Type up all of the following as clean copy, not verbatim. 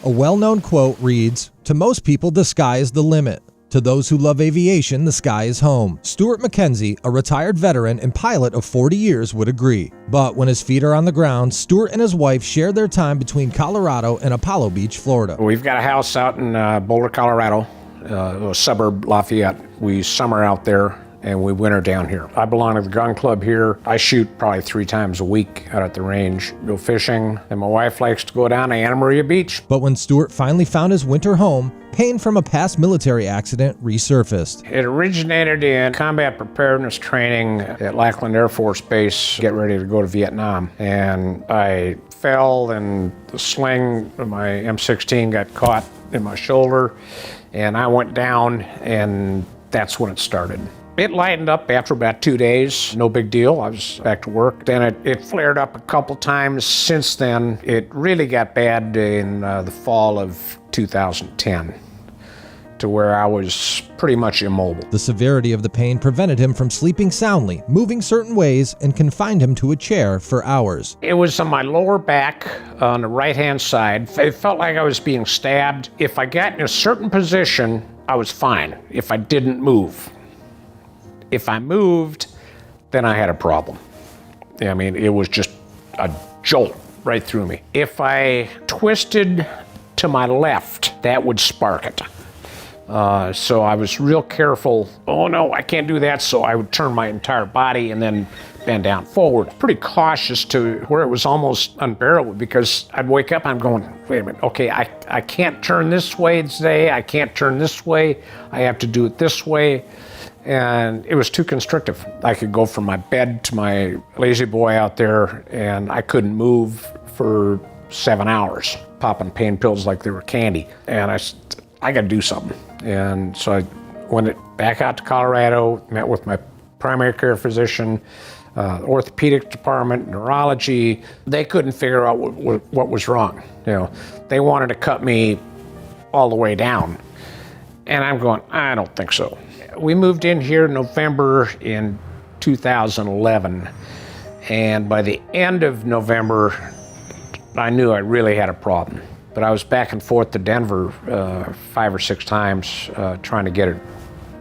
A well-known quote reads, "To most people, the sky is the limit. To those who love aviation, the sky is home." Stuart McKenzie, a retired veteran and pilot of 40 years, would agree. But when his feet are on the ground, Stuart and his wife share their time between Colorado and Apollo Beach, Florida. We've got a house out in Boulder, Colorado, a suburb, Lafayette. We summer out there and we winter down here. I belong to the gun club here. I shoot probably 3 times a week out at the range, go fishing, and my wife likes to go down to Anna Maria Beach. But when Stuart finally found his winter home, pain from a past military accident resurfaced. It originated in combat preparedness training at Lackland Air Force Base, get ready to go to Vietnam. And I fell and the sling of my M16 got caught in my shoulder and I went down, and that's when it started. It lightened up after about 2 days, no big deal. I was back to work. Then it flared up a couple times since then. It really got bad in the fall of 2010 to where I was pretty much immobile. The severity of the pain prevented him from sleeping soundly, moving certain ways, and confined him to a chair for hours. It was on my lower back on the right-hand side. It felt like I was being stabbed. If I got in a certain position, I was fine if I didn't move. If I moved, then I had a problem. I mean, it was just a jolt right through me. If I twisted to my left, that would spark it. So I was real careful. Oh no, I can't do that. So I would turn my entire body and then bend down forward. Pretty cautious to where it was almost unbearable, because I'd wake up, I'm going, wait a minute, okay, I can't turn this way today. I can't turn this way. I have to do it this way. And it was too constrictive. I could go from my bed to my lazy boy out there, and I couldn't move for 7 hours, popping pain pills like they were candy. And I got to do something. And so I went back out to Colorado, met with my primary care physician, orthopedic department, neurology. They couldn't figure out what was wrong. You know, they wanted to cut me all the way down. And I'm going, I don't think so. We moved in here in November in 2011, and by the end of November, I knew I really had a problem. But I was back and forth to Denver 5 or 6 times trying to get it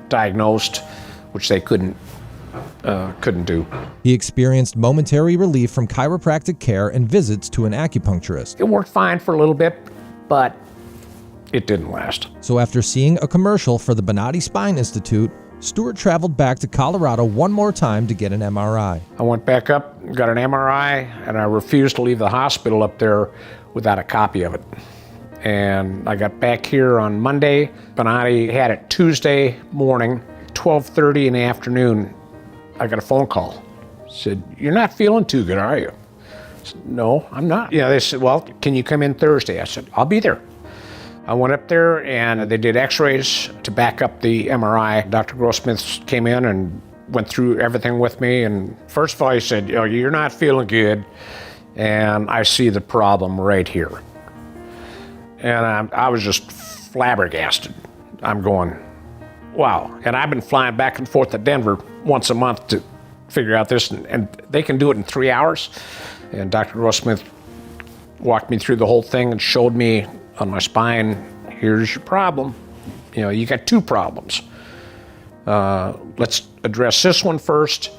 diagnosed, which they couldn't do. He experienced momentary relief from chiropractic care and visits to an acupuncturist. It worked fine for a little bit, but it didn't last. So after seeing a commercial for the Bonati Spine Institute, Stuart traveled back to Colorado one more time to get an MRI. I went back up, got an MRI, and I refused to leave the hospital up there without a copy of it. And I got back here on Monday. Bonati had it Tuesday morning, 12:30 in the afternoon. I got a phone call. Said, "You're not feeling too good, are you?" I said, "No, I'm not." Yeah, they said, "Well, can you come in Thursday?" I said, "I'll be there." I went up there and they did x-rays to back up the MRI. Dr. Grossmith came in and went through everything with me. And first of all, he said, "Oh, you're not feeling good, and I see the problem right here." And I was just flabbergasted. I'm going, wow. And I've been flying back and forth to Denver once a month to figure out this, and they can do it in 3 hours. And Dr. Grossmith walked me through the whole thing and showed me on my spine, here's your problem. You know, you got 2 problems. Let's address this one first,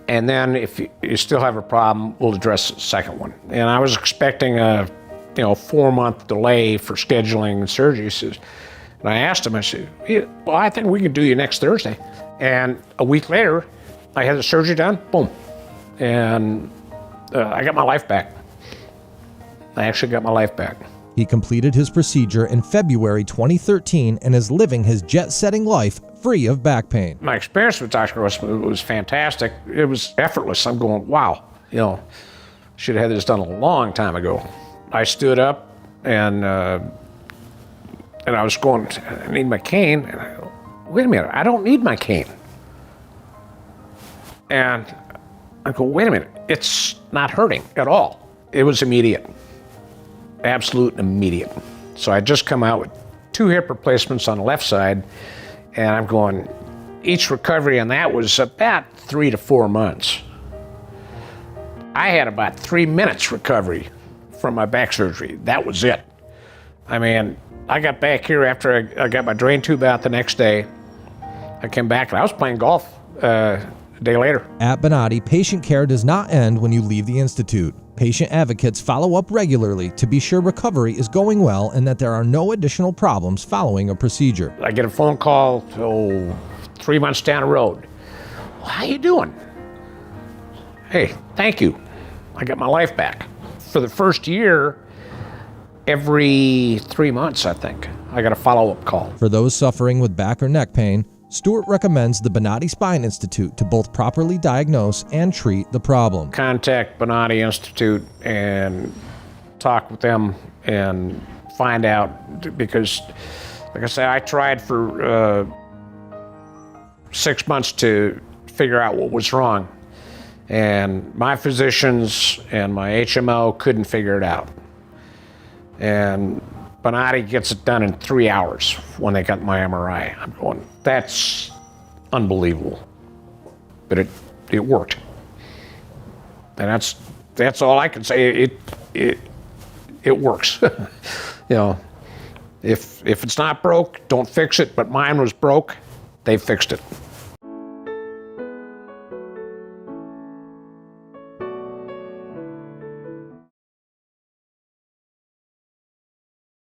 and then if you still have a problem, we'll address the second one. And I was expecting a 4-month delay for scheduling and surgery. And I asked him, I said, well, I think we can do you next Thursday. And a week later, I had the surgery done, boom. And I got my life back. I actually got my life back. He completed his procedure in February 2013 and is living his jet-setting life free of back pain. My experience with Dr. Grossman was fantastic. It was effortless. I'm going, wow, should have had this done a long time ago. I stood up and I was going, I need my cane. And I go, wait a minute, I don't need my cane. And I go, wait a minute, it's not hurting at all. It was immediate. Absolute immediate. So I just come out with 2 hip replacements on the left side, and I'm going, each recovery on that was about 3 to 4 months. I had about 3 minutes recovery from my back surgery. That was it. I mean, I got back here after I got my drain tube out the next day. I came back and I was playing golf a day later. At Bonati, patient care does not end when you leave the institute. Patient advocates follow up regularly to be sure recovery is going well and that there are no additional problems following a procedure. I get a phone call 3 months down the road. Well, how you doing? Hey, thank you. I got my life back. For the first year, every 3 months, I think, I got a follow-up call. For those suffering with back or neck pain, Stuart recommends the Bonati Spine Institute to both properly diagnose and treat the problem. Contact Bonati Institute and talk with them and find out, because, like I say, I tried for 6 months to figure out what was wrong. And my physicians and my HMO couldn't figure it out. And Bonati gets it done in 3 hours when they got my MRI. I'm going, that's unbelievable. But it worked. And that's all I can say. It works. You know, if it's not broke, don't fix it. But mine was broke. They fixed it.